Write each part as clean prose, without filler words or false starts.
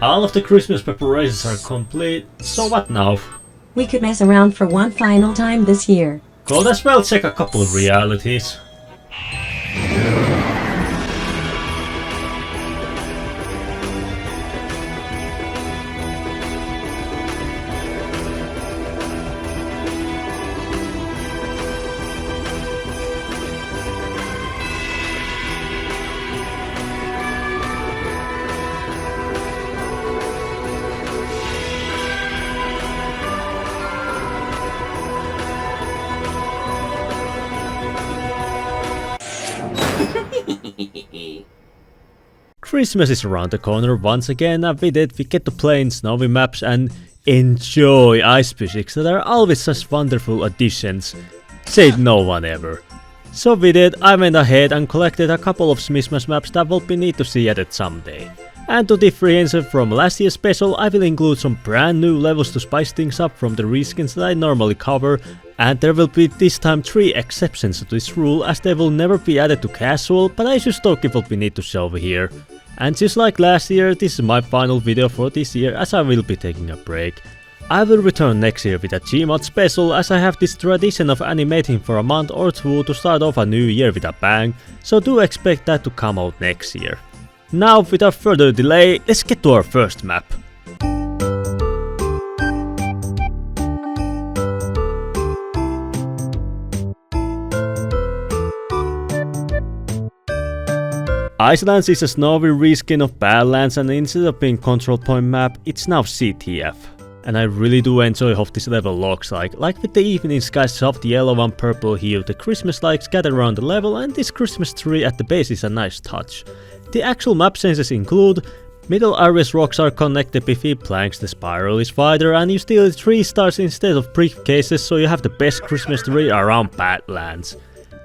All of the Christmas preparations are complete, so what now? We could mess around for one final time this year. Could as well check a couple of realities. Christmas is around the corner once again, and with it we get to play in snowy maps and enjoy ice physics that are always such wonderful additions. Said no one ever. So with it, I went ahead and collected a couple of Smissmas maps that will be neat to see added someday. And to differentiate from last year's special, I will include some brand new levels to spice things up from the reskins that I normally cover, and there will be this time 3 exceptions to this rule, as they will never be added to casual, but I just thought it would be neat to show here. And just like last year, this is my final video for this year, as I will be taking a break. I will return next year with a Gmod special, as I have this tradition of animating for a month or 2 to start off a new year with a bang, so do expect that to come out next year. Now, without further delay, let's get to our first map. Icelands is a snowy reskin of Badlands, and instead of being control point map, it's now CTF. And I really do enjoy how this level looks like with the evening sky's soft yellow and purple hue, the Christmas lights gather around the level, and this Christmas tree at the base is a nice touch. The actual map changes include: middle area's rocks are connected with planks, the spiral is wider, and you steal 3 stars instead of briefcases, so you have the best Christmas tree around Badlands.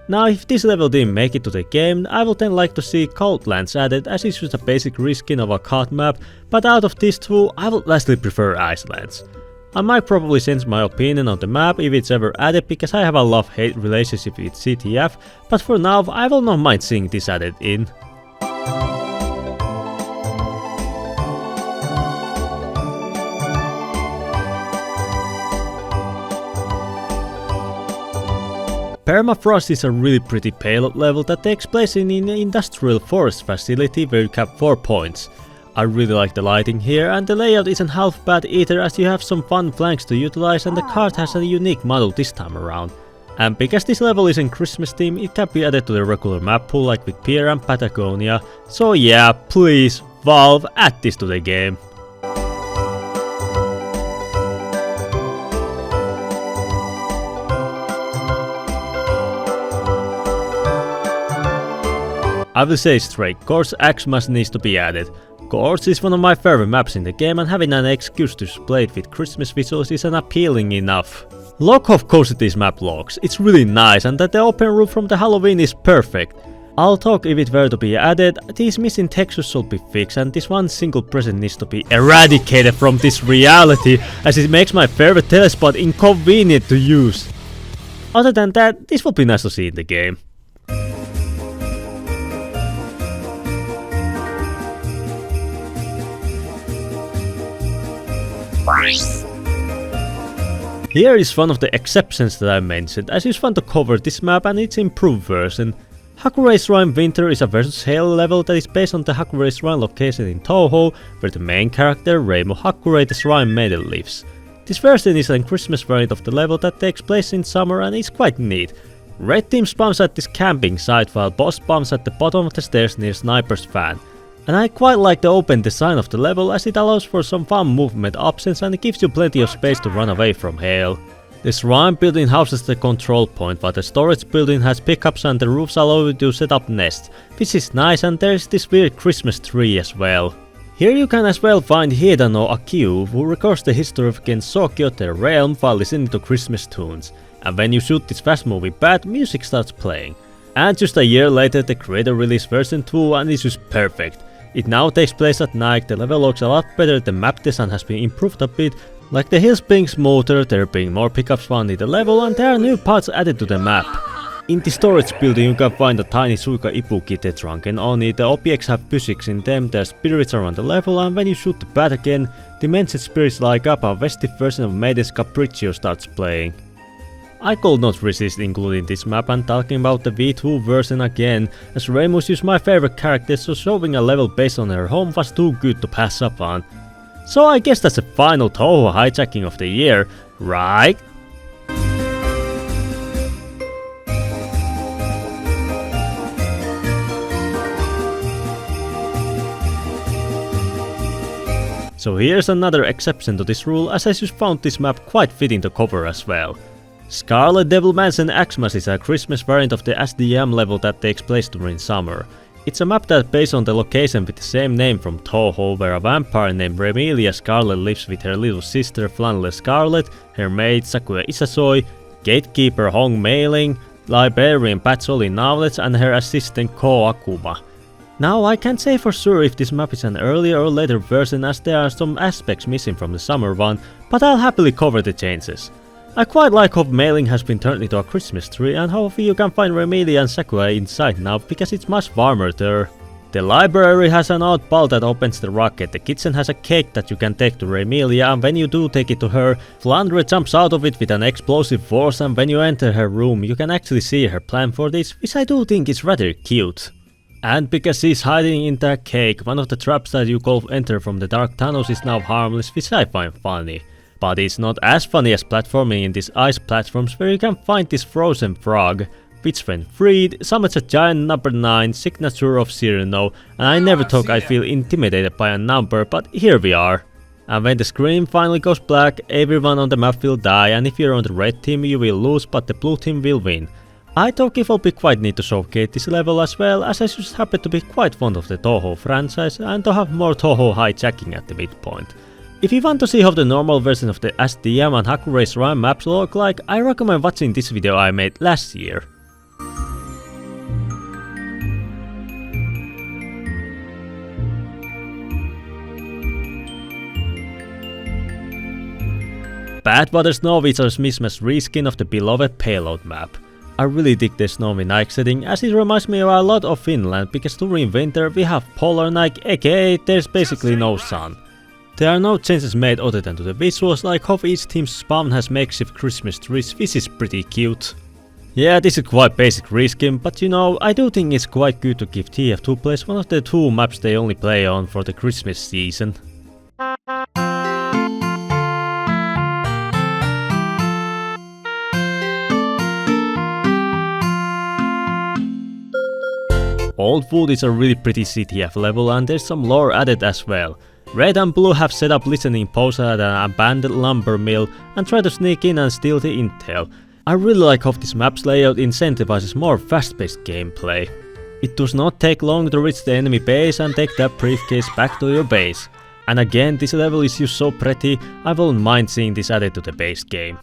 Now, if this level didn't make it to the game, I would then like to see Coldlands added, as it's just a basic reskin of a card map, but out of these 2, I would lastly prefer Icelands. I might probably change my opinion on the map if it's ever added, because I have a love-hate relationship with CTF, but for now I will not mind seeing this added in. Permafrost is a really pretty payload level that takes place in an industrial forest facility where you cap 4 points. I really like the lighting here, and the layout isn't half bad either, as you have some fun flanks to utilize, and the card has a unique model this time around. And because this level is in Christmas theme, it can be added to the regular map pool like with Pierre and Patagonia, so yeah, please, Valve, add this to the game. I will say straight, Gorge Xmas needs to be added. Gorge is one of my favorite maps in the game, and having an excuse to play it with Christmas visuals isn't appealing enough. Look how cozy this map looks, it's really nice, and that the open roof from the Halloween is perfect. I'll talk if it were to be added, these missing textures should be fixed, and this one single present needs to be eradicated from this reality, as it makes my favorite telespot inconvenient to use. Other than that, this would be nice to see in the game. Here is one of the exceptions that I mentioned, as it's fun to cover this map and its improved version. Hakurei Shrine Winter is a versus Hail level that is based on the Hakurei Shrine location in Touhou, where the main character, Reimo Hakurei the Shrine Maiden, lives. This version is a Christmas variant of the level that takes place in summer and is quite neat. Red team spawns at this camping site, while boss spawns at the bottom of the stairs near Sniper's Fan. And I quite like the open design of the level, as it allows for some fun movement options and it gives you plenty of space to run away from hail. The shrine building houses the control point, while the storage building has pickups and the roofs allow you to set up nests, which is nice, and there is this weird Christmas tree as well. Here you can as well find Hidano Akiu, who records the history of Gensokyo, their realm, while listening to Christmas tunes. And when you shoot this fast moving bat, music starts playing. And just a year later the creator released version 2 and it's just perfect. It now takes place at night, the level looks a lot better, the map design has been improved a bit, like the hills being smoother, there being more pickups found in the level, and there are new parts added to the map. In the storage building you can find a tiny Suika Ibuki trunk, and only the objects have physics in them, there are spirits around the level, and when you shoot the bat again, the mentioned spirits light up and a festive version of Maiden's Capriccio starts playing. I could not resist including this map and talking about the V2 version again, as Remus is my favorite character, so showing a level based on her home was too good to pass up on. So I guess that's the final Touhou hijacking of the year, right? So here's another exception to this rule, as I just found this map quite fitting to cover as well. Scarlet Devil Mansion Xmas is a Christmas variant of the SDM level that takes place during summer. It's a map that's based on the location with the same name from Touhou, where a vampire named Remilia Scarlet lives with her little sister Flanelle Scarlet, her maid Sakura Isasoi, gatekeeper Hong Meiling, librarian Patsoli Knowledge and her assistant Ko Akuma. Now I can't say for sure if this map is an earlier or later version, as there are some aspects missing from the summer one, but I'll happily cover the changes. I quite like how Mailing has been turned into a Christmas tree and how you can find Remilia and Sakura inside now, because it's much warmer there. The library has an odd ball that opens the rocket, the kitchen has a cake that you can take to Remilia, and when you do take it to her, Flandre jumps out of it with an explosive force, and when you enter her room you can actually see her plan for this, which I do think is rather cute. And because she's hiding in that cake, one of the traps that you could enter from the dark tunnels is now harmless, which I find funny. But it's not as funny as platforming in these ice platforms, where you can find this frozen frog, which when freed summons a giant number 9 signature of Cyrano, and I never thought I'd feel intimidated by a number, but here we are. And when the screen finally goes black, everyone on the map will die, and if you're on the red team you will lose, but the blue team will win. I thought it will be quite neat to showcase this level as well, as I just happen to be quite fond of the Touhou franchise and to have more Touhou hijacking at the midpoint. If you want to see how the normal version of the SDM and Hakurei's Rhyme maps look like, I recommend watching this video I made last year. Badwater Snowy is a Smissmas reskin of the beloved Payload map. I really dig the snowy night setting, as it reminds me a lot of Finland, because during winter we have polar night, aka there's basically no sun. There are no changes made other than to the visuals, like how each team's spawn has makeshift Christmas trees, which is pretty cute. Yeah, this is quite basic reskin, but you know, I do think it's quite good to give TF2 players one of the 2 maps they only play on for the Christmas season. Old Wood is a really pretty CTF level, and there's some lore added as well. Red and Blue have set up listening posts at an abandoned lumber mill and try to sneak in and steal the intel. I really like how this map's layout incentivizes more fast-paced gameplay. It does not take long to reach the enemy base and take that briefcase back to your base. And again, this level is just so pretty, I won't mind seeing this added to the base game.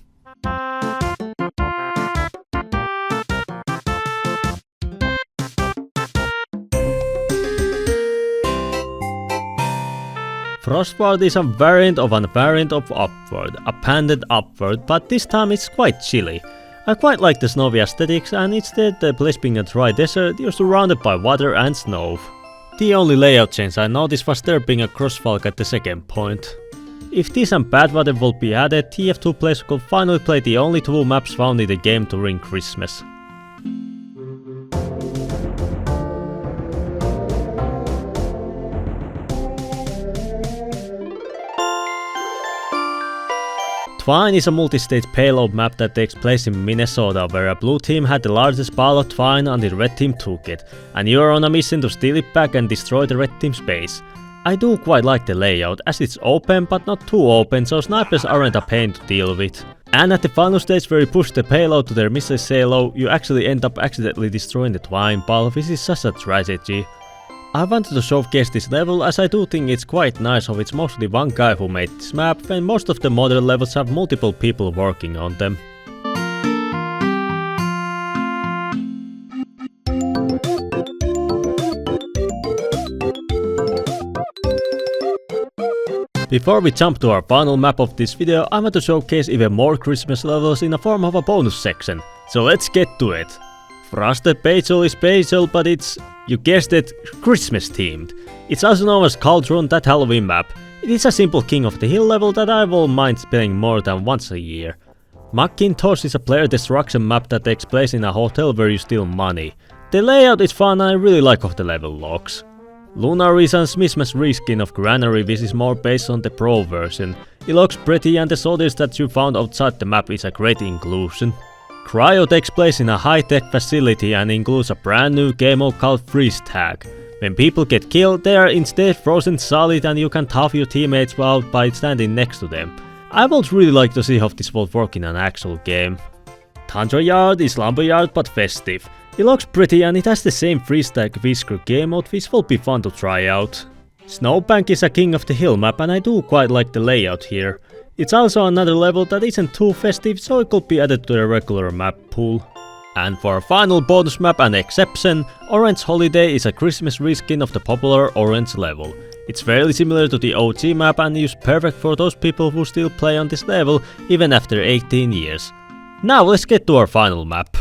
Frostward is a variant of Upward, a panded Upward, but this time it's quite chilly. I quite like the snowy aesthetics, and instead the place being a dry desert, you're surrounded by water and snow. The only layout change I noticed was there being a crossfalk at the second point. If this and Badwater will be added, TF2 players could finally play the only 2 maps found in the game during Christmas. Twine is a multi-stage payload map that takes place in Minnesota, where a blue team had the largest ball of twine and the red team took it, and you are on a mission to steal it back and destroy the red team's base. I do quite like the layout, as it's open but not too open, so snipers aren't a pain to deal with. And at the final stage where you push the payload to their missile silo, you actually end up accidentally destroying the twine ball, which is such a tragedy. I wanted to showcase this level, as I do think it's quite nice how it's mostly one guy who made this map, when most of the modern levels have multiple people working on them. Before we jump to our final map of this video, I want to showcase even more Christmas levels in the form of a bonus section. So let's get to it! Frosted Basil is basil, but it's, you guessed it, Christmas themed. It's also known as Cauldron, that Halloween map. It is a simple King of the Hill level that I won't mind playing more than once a year. Macintosh is a player destruction map that takes place in a hotel where you steal money. The layout is fun and I really like of the level logs. Lunar is a Smissmas reskin of Granary, which is more based on the pro version. It looks pretty and the soldiers that you found outside the map is a great inclusion. Cryo takes place in a high-tech facility and includes a brand new game mode called Freeze Tag. When people get killed, they are instead frozen solid and you can tough your teammates out by standing next to them. I would really like to see how this will work in an actual game. Tundra Yard is Lumberyard but festive. It looks pretty and it has the same Freeze Tag Whisker game mode, which will be fun to try out. Snowbank is a King of the Hill map and I do quite like the layout here. It's also another level that isn't too festive, so it could be added to the regular map pool. And for a final bonus map and exception, Orange Holiday is a Christmas reskin of the popular Orange level. It's fairly similar to the OG map and is perfect for those people who still play on this level even after 18 years. Now let's get to our final map.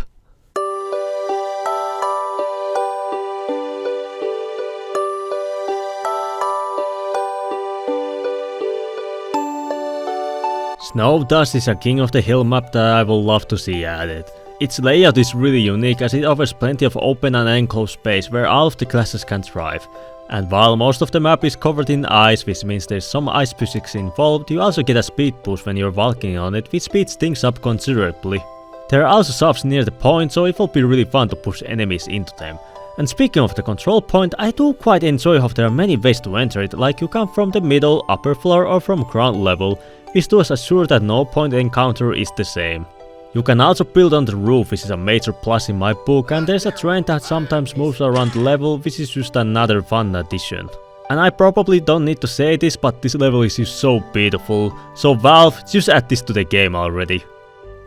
Snow Dust is a King of the Hill map that I would love to see added. Its layout is really unique as it offers plenty of open and enclosed space where all of the classes can thrive. And while most of the map is covered in ice, which means there's some ice physics involved, you also get a speed boost when you're walking on it, which speeds things up considerably. There are also softs near the point, so it will be really fun to push enemies into them. And speaking of the control point, I do quite enjoy how there are many ways to enter it, like you come from the middle, upper floor or from ground level, which does assure that no point encounter is the same. You can also build on the roof, which is a major plus in my book, and there's a train that sometimes moves around the level, which is just another fun addition. And I probably don't need to say this, but this level is just so beautiful, so Valve, just add this to the game already.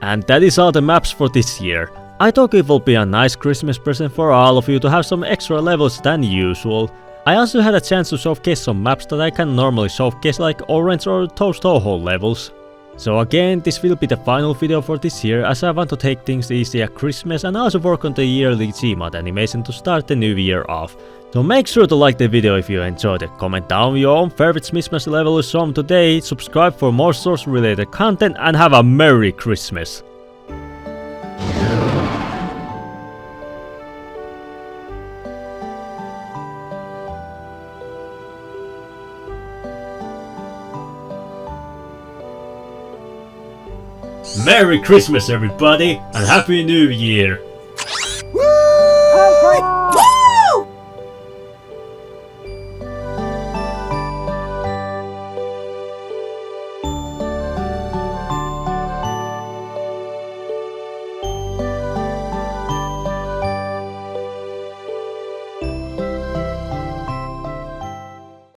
And that is all the maps for this year. I thought it will be a nice Christmas present for all of you to have some extra levels than usual. I also had a chance to showcase some maps that I can normally showcase, like Orange or those Touhou levels. So again, this will be the final video for this year, as I want to take things easy at Christmas and also work on the yearly Gmod animation to start the new year off. So make sure to like the video if you enjoyed it, comment down your own favorite Smissmas level from today, subscribe for more source related content and have a Merry Christmas! Merry Christmas everybody and Happy New Year!